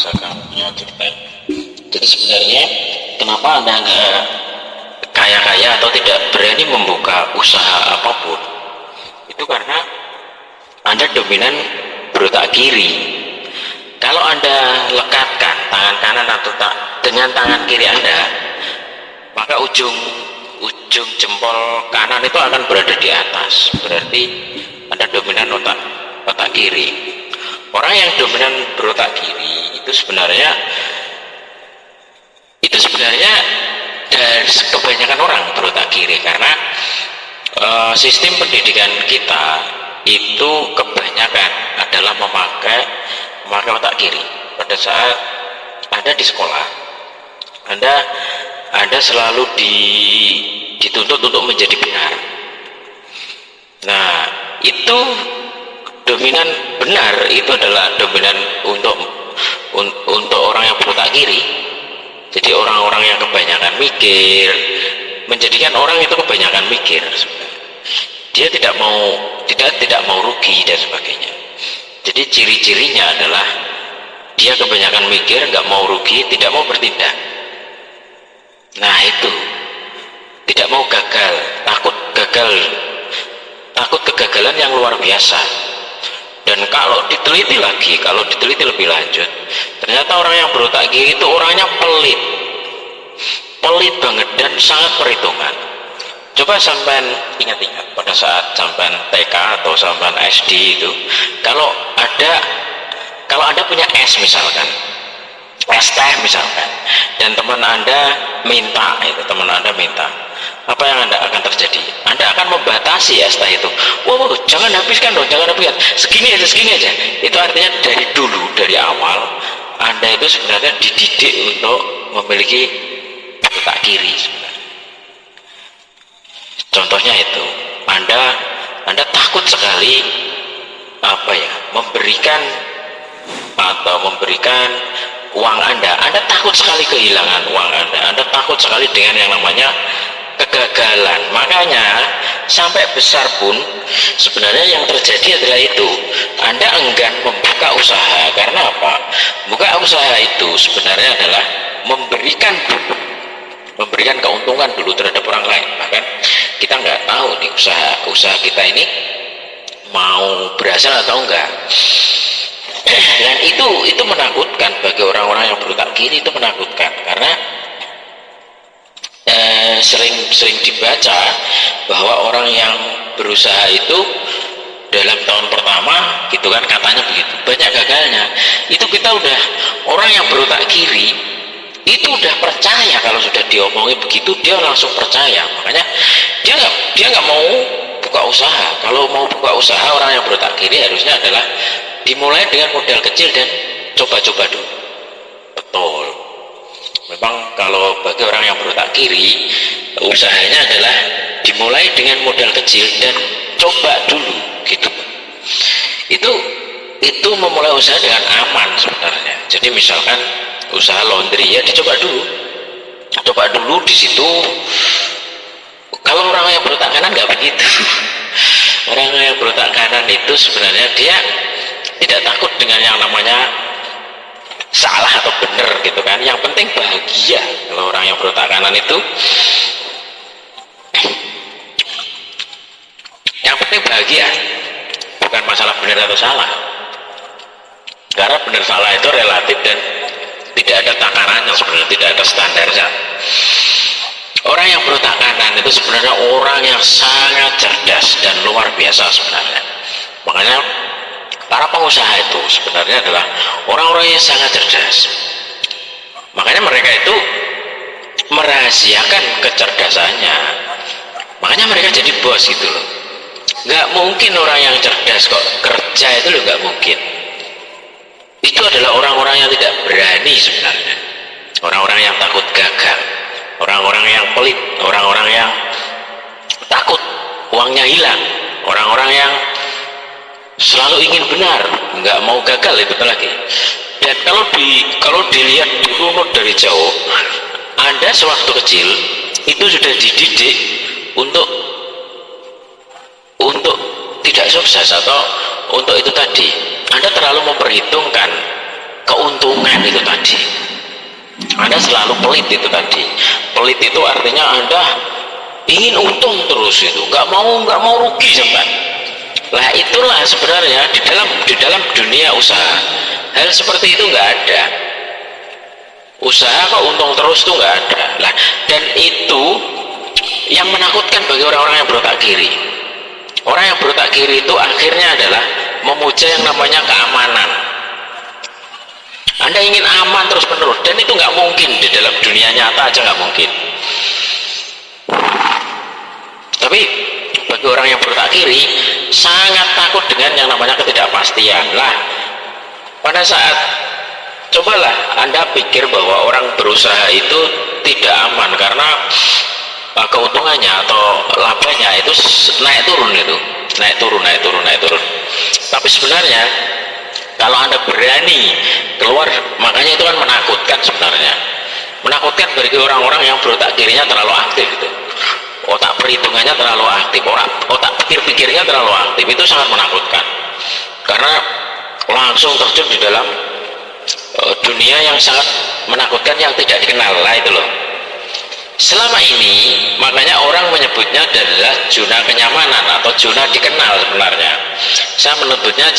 bisa kamu ceritain. Jadi sebenarnya kenapa Anda nggak kaya-kaya atau tidak berani membuka usaha apapun? Itu karena Anda dominan berotak kiri. Kalau Anda lekatkan tangan kanan atau dengan tangan kiri Anda, maka ujung jempol kanan itu akan berada di atas. Berarti Anda dominan otak kiri. Orang yang dominan berotak kiri itu sebenarnya dari kebanyakan orang berotak kiri, karena sistem pendidikan kita itu kebanyakan adalah memakai otak kiri. Pada saat Anda di sekolah, Anda selalu dituntut untuk menjadi benar. Nah, itu dominan benar itu adalah dominan untuk orang yang berotak kiri. Jadi orang-orang yang kebanyakan mikir, menjadikan orang itu kebanyakan mikir. Dia tidak mau rugi dan sebagainya. Jadi ciri-cirinya adalah dia kebanyakan mikir, nggak mau rugi, tidak mau bertindak. Nah itu, tidak mau gagal, takut kegagalan yang luar biasa. Dan kalau diteliti lebih lanjut, ternyata orang yang berotak kiri itu orangnya pelit banget dan sangat perhitungan. Coba sampean ingat-ingat pada saat sampean TK atau sampean SD itu, kalau Anda punya es misalkan, es teh misalkan, dan teman Anda minta, apa yang akan terjadi? Anda akan membatasi es teh itu. Wow, jangan habiskan dong, jangan habiskan. Segini aja. Itu artinya dari awal Anda itu sebenarnya dididik untuk memiliki otak kiri sebenarnya. Contohnya itu, Anda takut sekali memberikan uang Anda takut sekali kehilangan uang Anda takut sekali dengan yang namanya kegagalan. Makanya sampai besar pun sebenarnya yang terjadi adalah itu, Anda enggan membuka usaha. Karena apa? Buka usaha itu sebenarnya adalah memberikan keuntungan dulu terhadap orang lain. Bahkan kita nggak tahu nih usaha kita ini mau berhasil atau enggak. Dan itu menakutkan bagi orang-orang yang berotak kiri, itu menakutkan karena sering dibaca bahwa orang yang berusaha itu dalam tahun pertama gitu kan, katanya begitu, banyak gagalnya. Itu kita udah, orang yang berotak kiri itu udah percaya kalau sudah diomongin begitu dia langsung percaya. Makanya dia nggak mau buka usaha. Kalau mau buka usaha, orang yang berotak kiri harusnya adalah dimulai dengan modal kecil dan coba-coba dulu. Betul, memang kalau bagi orang yang berotak kiri, usahanya adalah dimulai dengan modal kecil dan coba dulu gitu. Itu memulai usaha dengan aman sebenarnya. Jadi misalkan usaha laundry, ya dicoba dulu di situ. Kalau orang yang berotak kanan nggak begitu. Orang yang berotak kanan itu sebenarnya dia tidak takut dengan yang namanya salah atau benar gitu kan. Yang penting bahagia. Kalau orang yang berotak kanan itu yang penting bahagia, bukan masalah benar atau salah. Karena benar salah itu relatif dan tidak ada takarannya sebenarnya, tidak ada standarnya. Orang yang berotak kanan itu sebenarnya orang yang sangat cerdas dan luar biasa sebenarnya. Makanya para pengusaha itu sebenarnya adalah orang-orang yang sangat cerdas. Makanya mereka itu merahasiakan kecerdasannya. Makanya mereka jadi bos gitu loh. Nggak mungkin orang yang cerdas kok kerja itu loh, nggak mungkin. Itu adalah orang-orang yang tidak berani sebenarnya, orang-orang yang takut gagal, orang-orang yang pelit, orang-orang yang takut uangnya hilang, orang-orang yang selalu ingin benar, nggak mau gagal, itu lagi. Dan kalau dilihat dirunut dari jauh, Anda sewaktu kecil itu sudah dididik untuk tidak sukses, atau untuk itu tadi Anda terlalu memperhitungkan keuntungan itu tadi. Anda selalu pelit itu tadi. Pelit itu artinya Anda ingin untung terus, itu nggak mau rugi sampai. Lah itulah sebenarnya di dalam dunia usaha hal seperti itu nggak ada. Usaha kok untung terus tuh nggak ada. Lah, dan itu yang menakutkan bagi orang-orang yang berotak kiri. Orang yang berotak kiri itu akhirnya adalah memuja yang namanya keamanan. Anda ingin aman terus menerus, dan itu nggak mungkin. Di dalam dunia nyata aja nggak mungkin. Tapi bagi orang yang berotak kiri sangat takut dengan yang namanya ketidakpastian. Lah, pada saat cobalah Anda pikir bahwa orang berusaha itu tidak aman karena keuntungannya atau labanya itu naik turun, naik turun. Tapi sebenarnya kalau Anda berani keluar, makanya itu kan menakutkan sebenarnya. Menakutkan bagi orang-orang yang berotak kirinya terlalu aktif itu. Otak perhitungannya terlalu aktif, otak pikir-pikirnya terlalu aktif, itu sangat menakutkan. Karena langsung terjun di dalam dunia yang sangat menakutkan yang tidak dikenal lah itu loh. Selama ini makanya orang menyebutnya adalah zona kenyamanan atau zona dikenal sebenarnya. Saya menyebutnya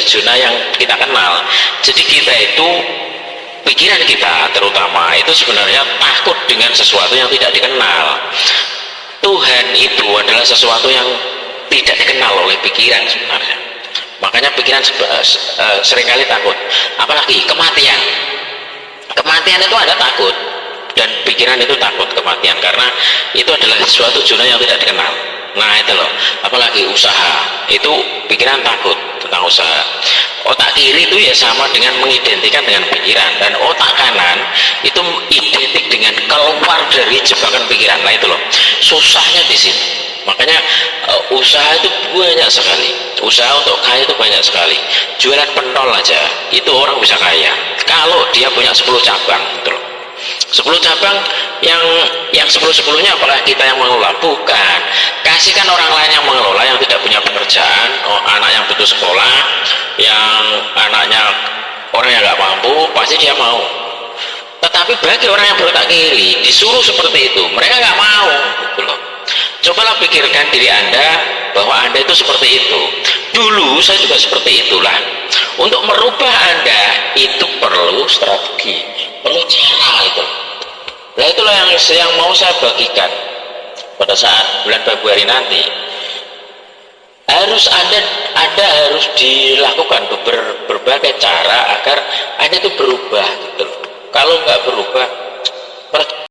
zona yang kita kenal. Jadi kita itu, pikiran kita terutama itu sebenarnya takut dengan sesuatu yang tidak dikenal. Tuhan itu adalah sesuatu yang tidak dikenal oleh pikiran sebenarnya. Makanya pikiran seringkali takut. Apalagi kematian. Kematian itu ada takut, dan pikiran itu takut kematian karena itu adalah suatu zona yang tidak dikenal. Nah itu loh. Apalagi usaha, itu pikiran takut tentang usaha. Otak kiri itu ya sama dengan mengidentikan dengan pikiran, dan otak kanan itu identik dengan keluar dari jebakan pikiran. Nah itu loh, susahnya di sini. Makanya usaha itu banyak sekali. Usaha untuk kaya itu banyak sekali. Jualan pentol aja itu orang bisa kaya kalau dia punya 10 cabang gitu loh. 10 cabang yang 10-10-nya apakah kita yang mengelola? Bukan. Kasihkan orang lain yang mengelola, yang tidak punya pekerjaan, anak yang butuh sekolah, yang anaknya orang yang nggak mampu, pasti dia mau. Tetapi bagi orang yang berotak kiri disuruh seperti itu, mereka nggak mau gitu loh. Cobalah pikirkan diri Anda bahwa Anda itu seperti itu. Dulu saya juga seperti itulah. Untuk merubah Anda itu perlu strategi, perlu cara itu. Nah itulah yang mau saya bagikan pada saat bulan Februari nanti. Harus Anda harus dilakukan berbagai cara agar Anda itu berubah gitu loh. Kalau nggak berubah,